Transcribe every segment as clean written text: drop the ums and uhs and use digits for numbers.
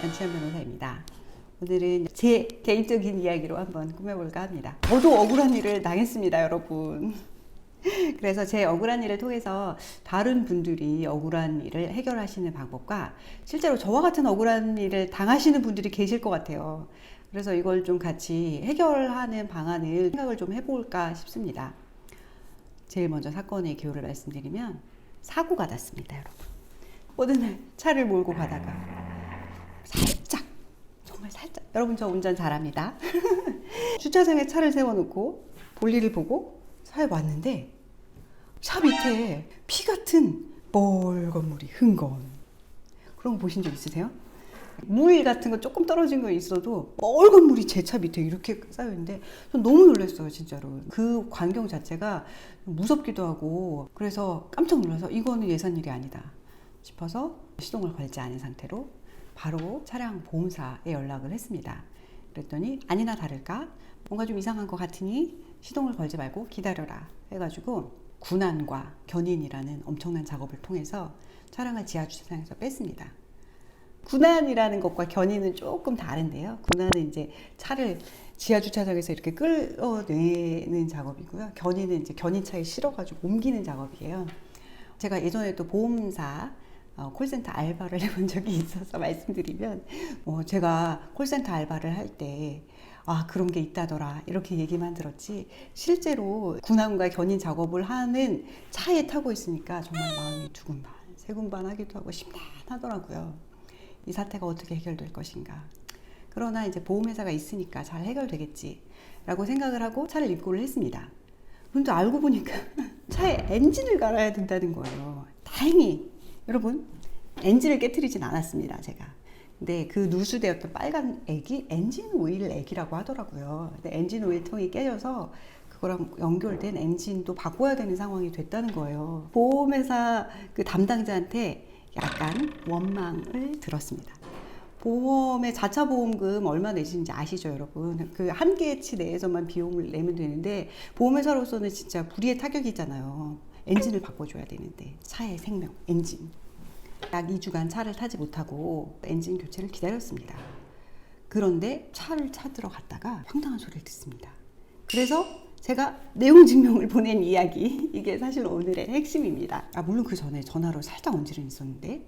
안치환 변호사입니다. 오늘은 제 개인적인 이야기로 한번 꾸며볼까 합니다. 저도 억울한 일을 당했습니다, 여러분. 그래서 제 억울한 일을 통해서 다른 분들이 억울한 일을 해결하시는 방법과 실제로 저와 같은 억울한 일을 당하시는 분들이 계실 것 같아요. 그래서 이걸 좀 같이 해결하는 방안을 생각을 좀 해볼까 싶습니다. 제일 먼저 사건의 기호를 말씀드리면 사고가 났습니다, 여러분. 어느 날 차를 몰고 가다가 정말 살짝, 여러분 저 운전 잘합니다. 주차장에 차를 세워놓고 볼일을 보고 차에 왔는데 차 밑에 피 같은 뻘건 물이 흥건, 그런 거 보신 적 있으세요? 물 같은 거 조금 떨어진 거 있어도 뻘건 물이 제 차 밑에 이렇게 쌓여있는데 전 너무 놀랐어요, 진짜로. 그 광경 자체가 무섭기도 하고, 그래서 깜짝 놀라서 이거는 예산일이 아니다 싶어서 시동을 걸지 않은 상태로 바로 차량 보험사에 연락을 했습니다. 그랬더니 아니나 다를까 뭔가 좀 이상한 것 같으니 시동을 걸지 말고 기다려라 해가지고 군안과 견인이라는 엄청난 작업을 통해서 차량을 지하주차장에서 뺐습니다. 군안이라는 것과 견인은 조금 다른데요. 군안은 이제 차를 지하주차장에서 이렇게 끌어내는 작업이고요. 견인은 이제 견인차에 실어가지고 옮기는 작업이에요. 제가 예전에 또 보험사 콜센터 알바를 해본 적이 있어서 말씀드리면, 제가 콜센터 알바를 할 때 그런 게 있다더라 이렇게 얘기만 들었지, 실제로 군안과 견인 작업을 하는 차에 타고 있으니까 정말 마음이 두근반 세군반 하기도 하고 심란하더라고요. 이 사태가 어떻게 해결될 것인가. 그러나 이제 보험회사가 있으니까 잘 해결되겠지 라고 생각을 하고 차를 입고를 했습니다. 근데 알고 보니까 차에 엔진을 갈아야 된다는 거예요. 다행히 여러분, 엔진을 깨트리진 않았습니다, 제가. 근데 그 누수되었던 빨간 액이 엔진 오일 액이라고 하더라고요. 근데 엔진 오일 통이 깨져서 그거랑 연결된 엔진도 바꿔야 되는 상황이 됐다는 거예요. 보험회사 그 담당자한테 약간 원망을 들었습니다. 보험의 자차 보험금 얼마 내시는지 아시죠, 여러분? 그 한계치 내에서만 비용을 내면 되는데 보험회사로서는 진짜 불의의 타격이잖아요. 엔진을 바꿔줘야 되는데, 차의 생명, 엔진. 약 2주간 차를 타지 못하고 엔진 교체를 기다렸습니다. 그런데 차를 찾으러 갔다가 황당한 소리를 듣습니다. 그래서 제가 내용 증명을 보낸 이야기, 이게 사실 오늘의 핵심입니다. 물론 그 전에 전화로 살짝 언질은 있었는데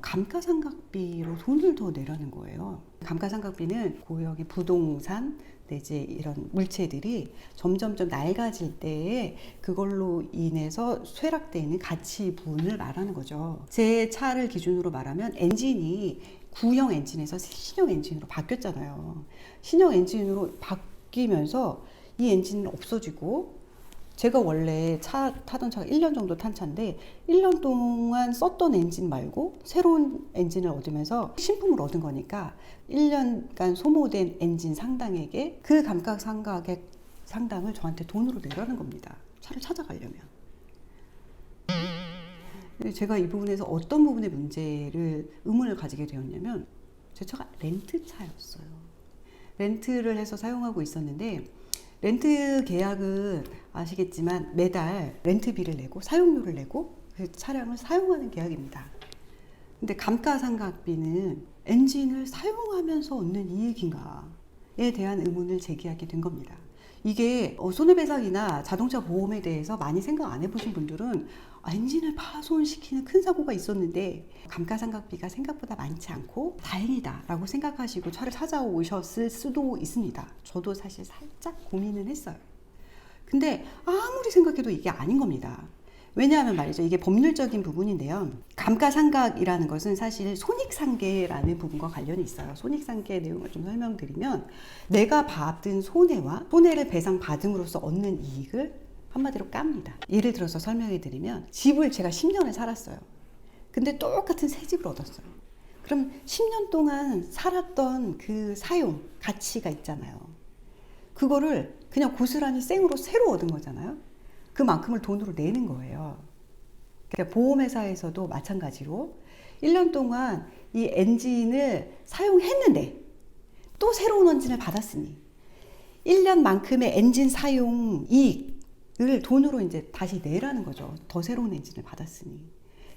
감가상각비로 돈을 더 내라는 거예요. 감가상각비는 고역의 부동산 내지 이런 물체들이 점점점 낡아질 때에 그걸로 인해서 쇠락되는 가치분을 말하는 거죠. 제 차를 기준으로 말하면 엔진이 구형 엔진에서 신형 엔진으로 바뀌었잖아요. 신형 엔진으로 바뀌면서 이 엔진은 없어지고, 제가 원래 차 타던 차가 1년 정도 탄 차인데 1년 동안 썼던 엔진 말고 새로운 엔진을 얻으면서 신품을 얻은 거니까 1년간 소모된 엔진 상당에게 그 감가상각의 상당을 저한테 돈으로 내라는 겁니다. 차를 찾아가려면. 제가 이 부분에서 어떤 부분의 문제를 의문을 가지게 되었냐면, 제 차가 렌트차였어요. 렌트를 해서 사용하고 있었는데, 렌트 계약은 아시겠지만 매달 렌트비를 내고 사용료를 내고 그 차량을 사용하는 계약입니다. 근데 감가상각비는 엔진을 사용하면서 얻는 이익인가에 대한 의문을 제기하게 된 겁니다. 이게 손해배상이나 자동차 보험에 대해서 많이 생각 안 해보신 분들은 엔진을 파손시키는 큰 사고가 있었는데 감가상각비가 생각보다 많지 않고 다행이다 라고 생각하시고 차를 찾아오셨을 수도 있습니다. 저도 사실 살짝 고민은 했어요. 근데 아무리 생각해도 이게 아닌 겁니다. 왜냐하면 말이죠, 이게 법률적인 부분인데요. 감가상각이라는 것은 사실 손익상계라는 부분과 관련이 있어요. 손익상계의 내용을 좀 설명드리면, 내가 받은 손해와 손해를 배상받음으로써 얻는 이익을 한마디로 깝니다. 예를 들어서 설명해 드리면, 집을 제가 10년을 살았어요. 근데 똑같은 새 집을 얻었어요. 그럼 10년 동안 살았던 그 사용 가치가 있잖아요. 그거를 그냥 고스란히 생으로 새로 얻은 거잖아요. 그만큼을 돈으로 내는 거예요. 그러니까 보험회사에서도 마찬가지로 1년 동안 이 엔진을 사용했는데 또 새로운 엔진을 받았으니 1년만큼의 엔진 사용 이익을 돈으로 이제 다시 내라는 거죠. 더 새로운 엔진을 받았으니.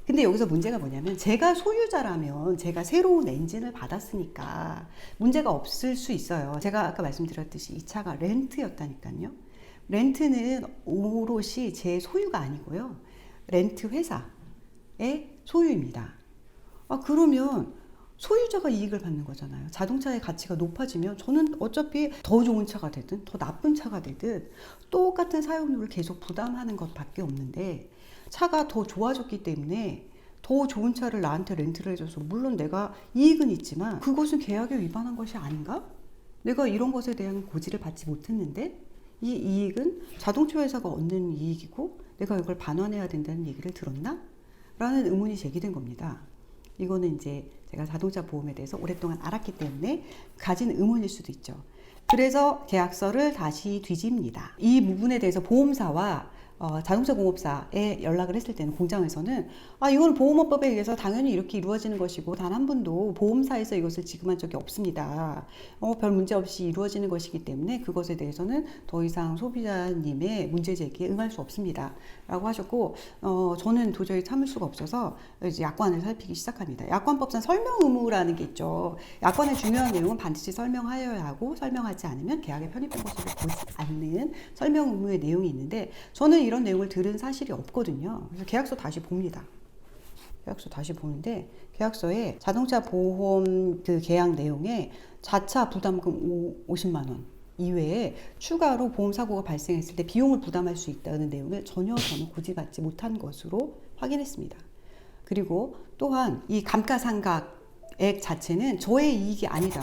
근데 여기서 문제가 뭐냐면 제가 소유자라면 제가 새로운 엔진을 받았으니까 문제가 없을 수 있어요. 제가 아까 말씀드렸듯이 이 차가 렌트였다니까요. 렌트는 오롯이 제 소유가 아니고요. 렌트 회사의 소유입니다. 그러면 소유자가 이익을 받는 거잖아요. 자동차의 가치가 높아지면 저는 어차피 더 좋은 차가 되든 더 나쁜 차가 되든 똑같은 사용료를 계속 부담하는 것밖에 없는데 차가 더 좋아졌기 때문에 더 좋은 차를 나한테 렌트를 해줘서 물론 내가 이익은 있지만 그것은 계약에 위반한 것이 아닌가? 내가 이런 것에 대한 고지를 받지 못했는데 이 이익은 자동차 회사가 얻는 이익이고 내가 이걸 반환해야 된다는 얘기를 들었나? 라는 의문이 제기된 겁니다. 이거는 이제 제가 자동차 보험에 대해서 오랫동안 알았기 때문에 가진 의문일 수도 있죠. 그래서 계약서를 다시 뒤집니다. 이 부분에 대해서 보험사와 자동차 공업사에 연락을 했을 때는 공장에서는 이건 보험업법에 의해서 당연히 이렇게 이루어지는 것이고 단 한 번도 보험사에서 이것을 지급한 적이 없습니다. 별 문제 없이 이루어지는 것이기 때문에 그것에 대해서는 더 이상 소비자님의 문제 제기에 응할 수 없습니다. 라고 하셨고 저는 도저히 참을 수가 없어서 이제 약관을 살피기 시작합니다. 약관법상 설명 의무라는 게 있죠. 약관의 중요한 내용은 반드시 설명하여야 하고 설명하지 않으면 계약에 편입된 것으로 보지 않는 설명 의무의 내용이 있는데 저는 이런 내용을 들은 사실이 없거든요. 그래서 계약서 다시 봅니다. 계약서 다시 보는데 계약서에 자동차 보험 그 계약 내용에 자차 부담금 50만 원 이외에 추가로 보험 사고가 발생했을 때 비용을 부담할 수 있다는 내용을 전혀 저는 고지받지 못한 것으로 확인했습니다. 그리고 또한 이 감가상각액 자체는 저의 이익이 아니다.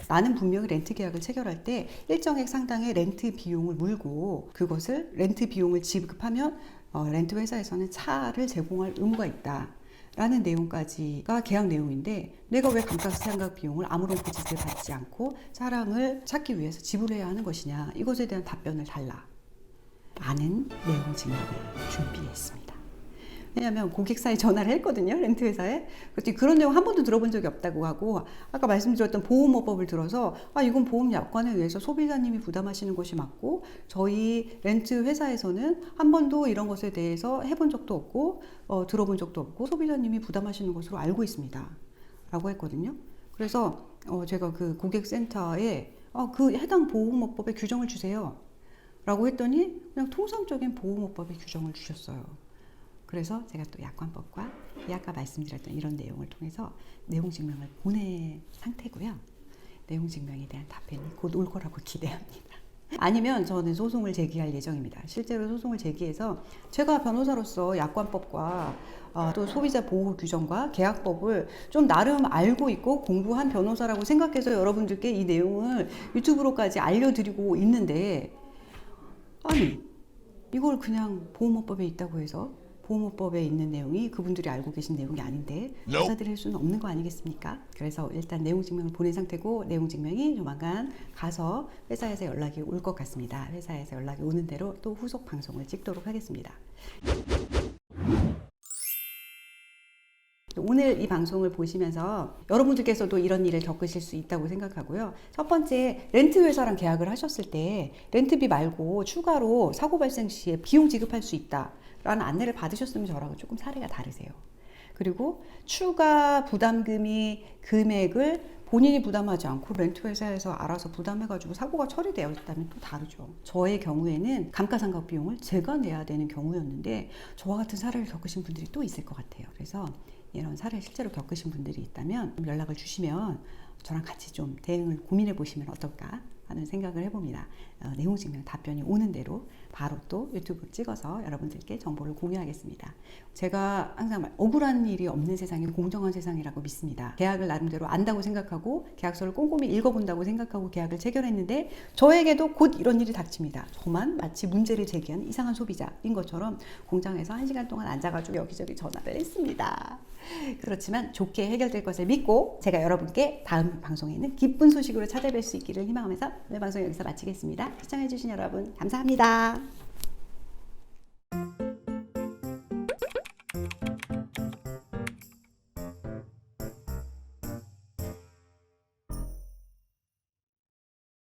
나는 분명히 렌트 계약을 체결할 때 일정액 상당의 렌트 비용을 물고 그것을 렌트 비용을 지급하면 렌트 회사에서는 차를 제공할 의무가 있다. 라는 내용까지가 계약 내용인데 내가 왜 감가상각 비용을 아무런 고지를 받지 않고 차량을 찾기 위해서 지불해야 하는 것이냐 이것에 대한 답변을 달라 아는 내용 증명을 준비했습니다. 왜냐하면 고객사에 전화를 했거든요. 렌트회사에. 그랬더니 그런 내용 한 번도 들어본 적이 없다고 하고 아까 말씀드렸던 보험업법을 들어서 이건 보험 약관에 의해서 소비자님이 부담하시는 것이 맞고 저희 렌트회사에서는 한 번도 이런 것에 대해서 해본 적도 없고 들어본 적도 없고 소비자님이 부담하시는 것으로 알고 있습니다. 라고 했거든요. 그래서 제가 그 고객센터에 그 해당 보험업법의 규정을 주세요. 라고 했더니 그냥 통상적인 보험업법의 규정을 주셨어요. 그래서 제가 또 약관법과 아까 말씀드렸던 이런 내용을 통해서 내용 증명을 보낸 상태고요. 내용 증명에 대한 답변이 곧 올 거라고 기대합니다. 아니면 저는 소송을 제기할 예정입니다. 실제로 소송을 제기해서 제가 변호사로서 약관법과 또 소비자 보호 규정과 계약법을 좀 나름 알고 있고 공부한 변호사라고 생각해서 여러분들께 이 내용을 유튜브로까지 알려드리고 있는데 아니 이걸 그냥 보험업법에 있다고 해서 보험업법에 있는 내용이 그분들이 알고 계신 내용이 아닌데 받아들일 수는 없는 거 아니겠습니까? 그래서 일단 내용 증명을 보낸 상태고 내용 증명이 조만간 가서 회사에서 연락이 올 것 같습니다. 회사에서 연락이 오는 대로 또 후속 방송을 찍도록 하겠습니다. 오늘 이 방송을 보시면서 여러분들께서도 이런 일을 겪으실 수 있다고 생각하고요. 첫 번째, 렌트 회사랑 계약을 하셨을 때 렌트비 말고 추가로 사고 발생 시에 비용 지급할 수 있다 라는 안내를 받으셨으면 저랑은 조금 사례가 다르세요. 그리고 추가 부담금이 금액을 본인이 부담하지 않고 렌트 회사에서 알아서 부담해가지고 사고가 처리되어 있다면 또 다르죠. 저의 경우에는 감가상각 비용을 제가 내야 되는 경우였는데 저와 같은 사례를 겪으신 분들이 또 있을 것 같아요. 그래서 이런 사례를 실제로 겪으신 분들이 있다면 연락을 주시면 저랑 같이 좀 대응을 고민해 보시면 어떨까 하는 생각을 해봅니다. 내용 증명 답변이 오는 대로 바로 또 유튜브 찍어서 여러분들께 정보를 공유하겠습니다. 제가 항상 억울한 일이 없는 세상이 공정한 세상이라고 믿습니다. 계약을 나름대로 안다고 생각하고 계약서를 꼼꼼히 읽어본다고 생각하고 계약을 체결했는데 저에게도 곧 이런 일이 닥칩니다. 저만 마치 문제를 제기한 이상한 소비자인 것처럼 공장에서 1시간 동안 앉아가지고 여기저기 전화를 했습니다. 그렇지만 좋게 해결될 것을 믿고 제가 여러분께 다음 방송에는 기쁜 소식으로 찾아뵐 수 있기를 희망하면서 오늘 방송 여기서 마치겠습니다. 시청해주신 여러분 감사합니다.